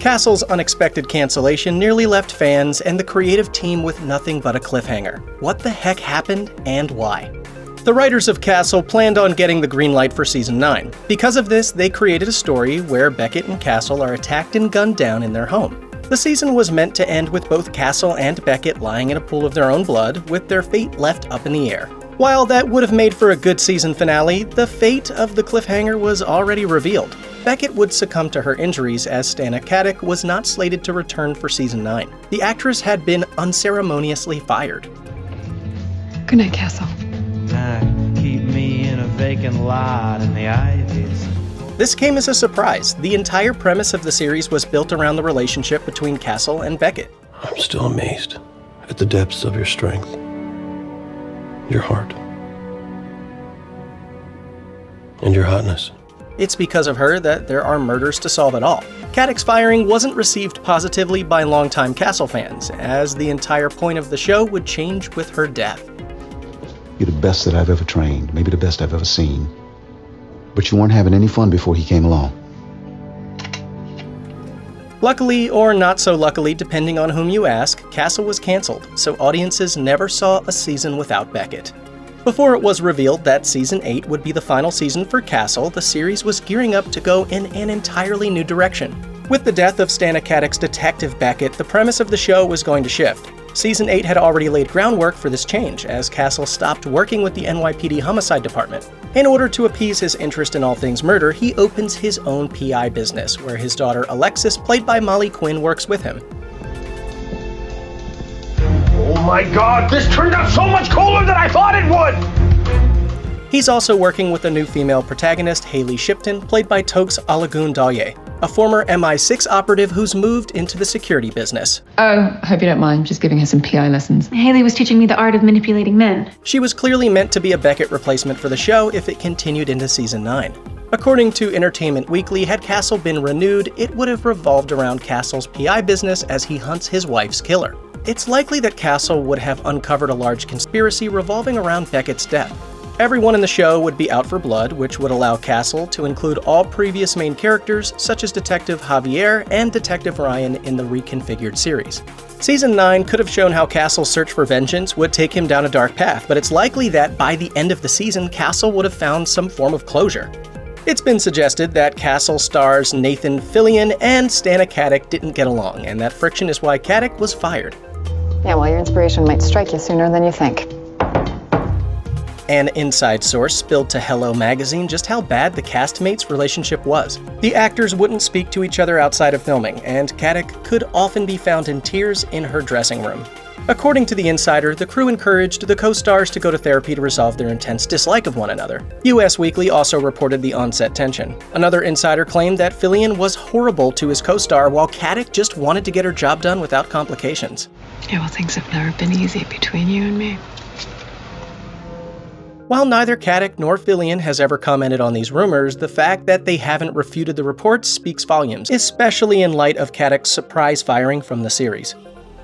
Castle's unexpected cancellation nearly left fans and the creative team with nothing but a cliffhanger. What the heck happened and why? The writers of Castle planned on getting the green light for Season 9. Because of this, they created a story where Beckett and Castle are attacked and gunned down in their home. The season was meant to end with both Castle and Beckett lying in a pool of their own blood, with their fate left up in the air. While that would have made for a good season finale, the fate of the cliffhanger was already revealed. Beckett would succumb to her injuries as Stana Katic was not slated to return for Season 9. The actress had been unceremoniously fired. Good night, Castle. Keep me in a vacant lot in the ivies. This came as a surprise. The entire premise of the series was built around the relationship between Castle and Beckett. I'm still amazed at the depths of your strength, your heart, and your hotness. It's because of her that there are murders to solve it all. Katic's firing wasn't received positively by longtime Castle fans, as the entire point of the show would change with her death. You're the best that I've ever trained, maybe the best I've ever seen. But you weren't having any fun before he came along. Luckily, or not so luckily, depending on whom you ask, Castle was cancelled, so audiences never saw a season without Beckett. Before it was revealed that Season 8 would be the final season for Castle, the series was gearing up to go in an entirely new direction. With the death of Stana Katic's Detective Beckett, the premise of the show was going to shift. Season 8 had already laid groundwork for this change, as Castle stopped working with the NYPD Homicide Department. In order to appease his interest in all things murder, he opens his own PI business, where his daughter Alexis, played by Molly Quinn, works with him. Oh my god, this turned out so much cooler than I thought it would! He's also working with a new female protagonist, Haley Shipton, played by Toks Alagoon Dalye, a former MI6 operative who's moved into the security business. Oh, I hope you don't mind, just giving her some PI lessons. Haley was teaching me the art of manipulating men. She was clearly meant to be a Beckett replacement for the show if it continued into Season 9. According to Entertainment Weekly, had Castle been renewed, it would have revolved around Castle's PI business as he hunts his wife's killer. It's likely that Castle would have uncovered a large conspiracy revolving around Beckett's death. Everyone in the show would be out for blood, which would allow Castle to include all previous main characters, such as Detective Javier and Detective Ryan, in the reconfigured series. Season 9 could have shown how Castle's search for vengeance would take him down a dark path, but it's likely that by the end of the season, Castle would have found some form of closure. It's been suggested that Castle stars Nathan Fillion and Stana Katic didn't get along, and that friction is why Katic was fired. Yeah, well, your inspiration might strike you sooner than you think. An inside source spilled to Hello Magazine just how bad the castmates' relationship was. The actors wouldn't speak to each other outside of filming, and Katic could often be found in tears in her dressing room. According to The Insider, the crew encouraged the co-stars to go to therapy to resolve their intense dislike of one another. US Weekly also reported the on-set tension. Another insider claimed that Fillion was horrible to his co-star, while Katic just wanted to get her job done without complications. Yeah, well, things have never been easy between you and me. While neither Katic nor Fillion has ever commented on these rumors, the fact that they haven't refuted the reports speaks volumes, especially in light of Katic's surprise firing from the series.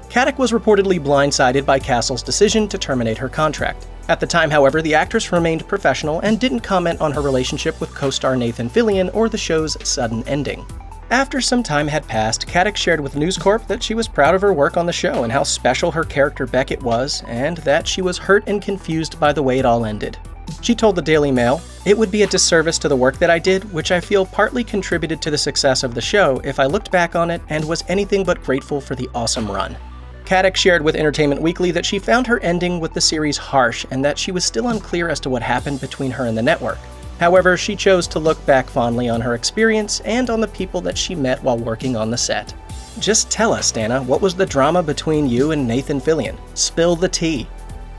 Katic was reportedly blindsided by Castle's decision to terminate her contract. At the time, however, the actress remained professional and didn't comment on her relationship with co-star Nathan Fillion or the show's sudden ending. After some time had passed, Katic shared with News Corp that she was proud of her work on the show and how special her character Beckett was, and that she was hurt and confused by the way it all ended. She told the Daily Mail, "It would be a disservice to the work that I did, which I feel partly contributed to the success of the show if I looked back on it and was anything but grateful for the awesome run." Katic shared with Entertainment Weekly that she found her ending with the series harsh and that she was still unclear as to what happened between her and the network. However, she chose to look back fondly on her experience and on the people that she met while working on the set. Just tell us, Stana, what was the drama between you and Nathan Fillion? Spill the tea.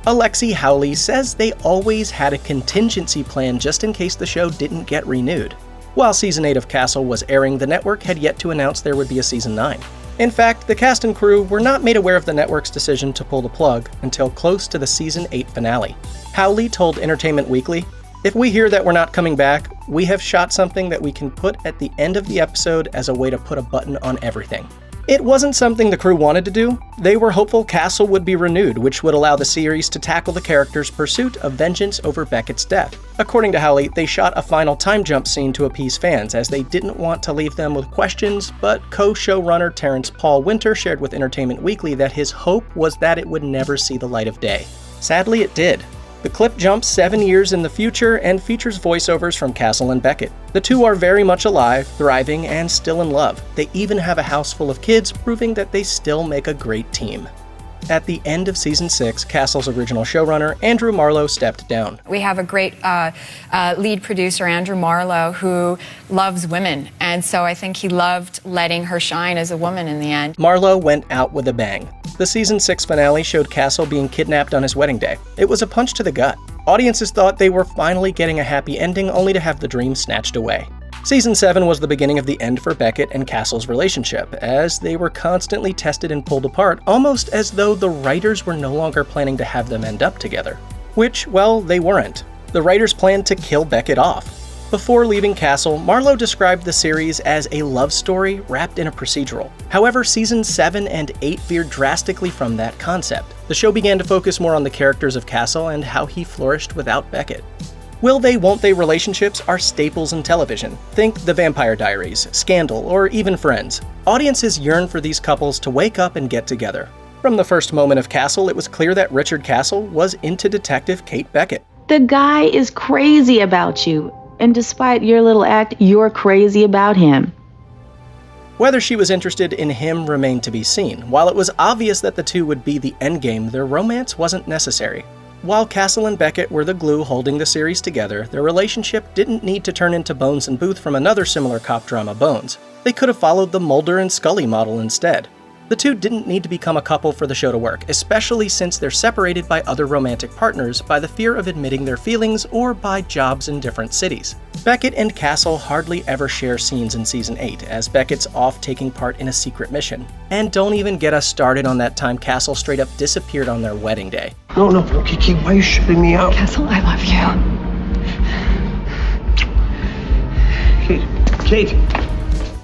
Alexi Howley says they always had a contingency plan just in case the show didn't get renewed. While Season 8 of Castle was airing, the network had yet to announce there would be a Season 9. In fact, the cast and crew were not made aware of the network's decision to pull the plug until close to the Season 8 finale. Howley told Entertainment Weekly, "If we hear that we're not coming back, we have shot something that we can put at the end of the episode as a way to put a button on everything." It wasn't something the crew wanted to do. They were hopeful Castle would be renewed, which would allow the series to tackle the character's pursuit of vengeance over Beckett's death. According to Howley, they shot a final time jump scene to appease fans, as they didn't want to leave them with questions, but co-showrunner Terrence Paul Winter shared with Entertainment Weekly that his hope was that it would never see the light of day. Sadly, it did. The clip jumps 7 years in the future and features voiceovers from Castle and Beckett. The two are very much alive, thriving, and still in love. They even have a house full of kids, proving that they still make a great team. At the end of season 6, Castle's original showrunner, Andrew Marlowe, stepped down. We have a great lead producer, Andrew Marlowe, who loves women, and so I think he loved letting her shine as a woman in the end. Marlowe went out with a bang. The season 6 finale showed Castle being kidnapped on his wedding day. It was a punch to the gut. Audiences thought they were finally getting a happy ending, only to have the dream snatched away. Season 7 was the beginning of the end for Beckett and Castle's relationship, as they were constantly tested and pulled apart, almost as though the writers were no longer planning to have them end up together. Which, well, they weren't. The writers planned to kill Beckett off. Before leaving Castle, Marlowe described the series as a love story wrapped in a procedural. However, seasons 7 and 8 veered drastically from that concept. The show began to focus more on the characters of Castle and how he flourished without Beckett. Will they, won't they relationships are staples in television. Think The Vampire Diaries, Scandal, or even Friends. Audiences yearn for these couples to wake up and get together. From the first moment of Castle, it was clear that Richard Castle was into Detective Kate Beckett. The guy is crazy about you, and despite your little act, you're crazy about him. Whether she was interested in him remained to be seen. While it was obvious that the two would be the endgame, their romance wasn't necessary. While Castle and Beckett were the glue holding the series together, their relationship didn't need to turn into Bones and Booth from another similar cop drama, Bones. They could have followed the Mulder and Scully model instead. The two didn't need to become a couple for the show to work, especially since they're separated by other romantic partners by the fear of admitting their feelings or by jobs in different cities. Beckett and Castle hardly ever share scenes in season 8, as Beckett's off taking part in a secret mission. And don't even get us started on that time Castle straight up disappeared on their wedding day. No, Kiki, why are you shutting me out? Castle, I love you. Kate.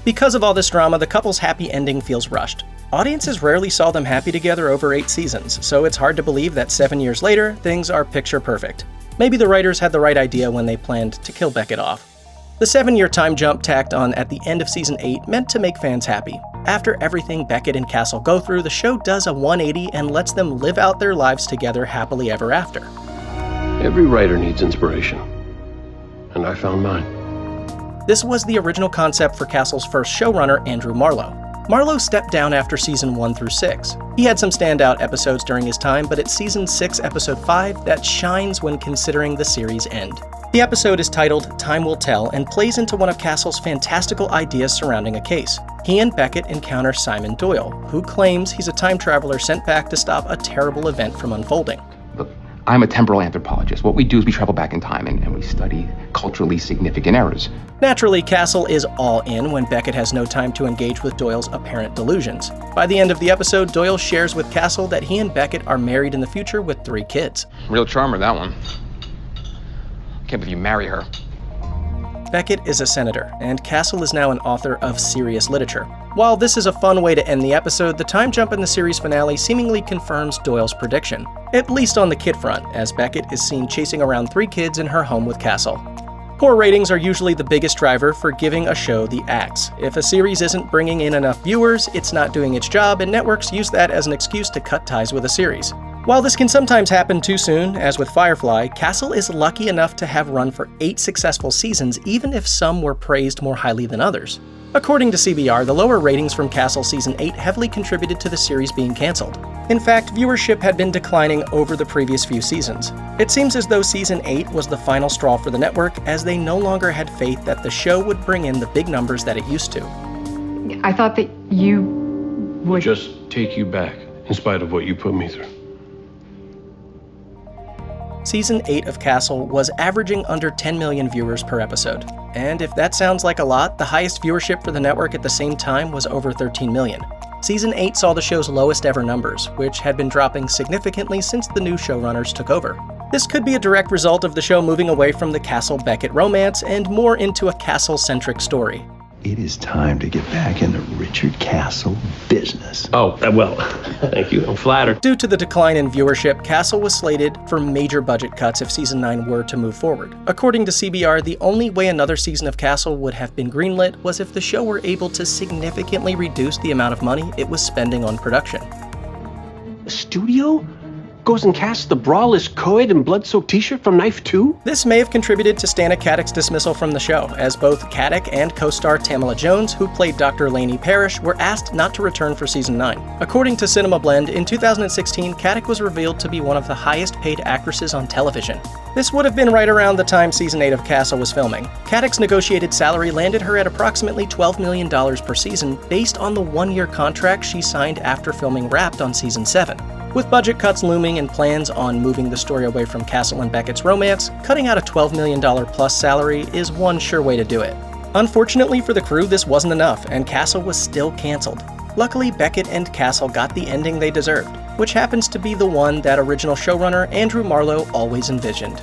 Because of all this drama, the couple's happy ending feels rushed. Audiences rarely saw them happy together over 8 seasons, so it's hard to believe that 7 years later, things are picture perfect. Maybe the writers had the right idea when they planned to kill Beckett off. The 7-year time jump tacked on at the end of season 8 meant to make fans happy. After everything Beckett and Castle go through, the show does a 180 and lets them live out their lives together happily ever after. Every writer needs inspiration, and I found mine. This was the original concept for Castle's first showrunner, Andrew Marlowe. Marlowe stepped down after season 1 through 6. He had some standout episodes during his time, but it's season 6, episode 5 that shines when considering the series' end. The episode is titled Time Will Tell and plays into one of Castle's fantastical ideas surrounding a case. He and Beckett encounter Simon Doyle, who claims he's a time traveler sent back to stop a terrible event from unfolding. Look, I'm a temporal anthropologist. What we do is we travel back in time and we study culturally significant errors. Naturally, Castle is all in when Beckett has no time to engage with Doyle's apparent delusions. By the end of the episode, Doyle shares with Castle that he and Beckett are married in the future with 3 kids. Real charmer, that one. Can't believe you marry her. Beckett is a senator, and Castle is now an author of serious literature. While this is a fun way to end the episode, the time jump in the series finale seemingly confirms Doyle's prediction, at least on the kid front, as Beckett is seen chasing around 3 kids in her home with Castle. Poor ratings are usually the biggest driver for giving a show the axe. If a series isn't bringing in enough viewers, it's not doing its job, and networks use that as an excuse to cut ties with a series. While this can sometimes happen too soon, as with Firefly, Castle is lucky enough to have run for 8 successful seasons, even if some were praised more highly than others. According to CBR, the lower ratings from Castle Season 8 heavily contributed to the series being cancelled. In fact, viewership had been declining over the previous few seasons. It seems as though Season 8 was the final straw for the network, as they no longer had faith that the show would bring in the big numbers that it used to. I thought that you would Just take you back, in spite of what you put me through. Season 8 of Castle was averaging under 10 million viewers per episode. And if that sounds like a lot, the highest viewership for the network at the same time was over 13 million. Season 8 saw the show's lowest ever numbers, which had been dropping significantly since the new showrunners took over. This could be a direct result of the show moving away from the Castle-Beckett romance and more into a Castle-centric story. It is time to get back in the Richard Castle business. Oh, well, thank you. I'm flattered. Due to the decline in viewership, Castle was slated for major budget cuts if season 9 were to move forward. According to CBR, the only way another season of Castle would have been greenlit was if the show were able to significantly reduce the amount of money it was spending on production. The studio goes and casts the braless co-ed and blood-soaked t-shirt from Knife 2? This may have contributed to Stana Katic's dismissal from the show, as both Katic and co-star Tamala Jones, who played Dr. Lainey Parrish, were asked not to return for season 9. According to Cinema Blend, in 2016, Katic was revealed to be one of the highest-paid actresses on television. This would have been right around the time season 8 of Castle was filming. Katic's negotiated salary landed her at approximately $12 million per season, based on the one-year contract she signed after filming wrapped on season 7. With budget cuts looming and plans on moving the story away from Castle and Beckett's romance, cutting out a $12 million plus salary is one sure way to do it. Unfortunately for the crew, this wasn't enough, and Castle was still cancelled. Luckily, Beckett and Castle got the ending they deserved, which happens to be the one that original showrunner Andrew Marlowe always envisioned.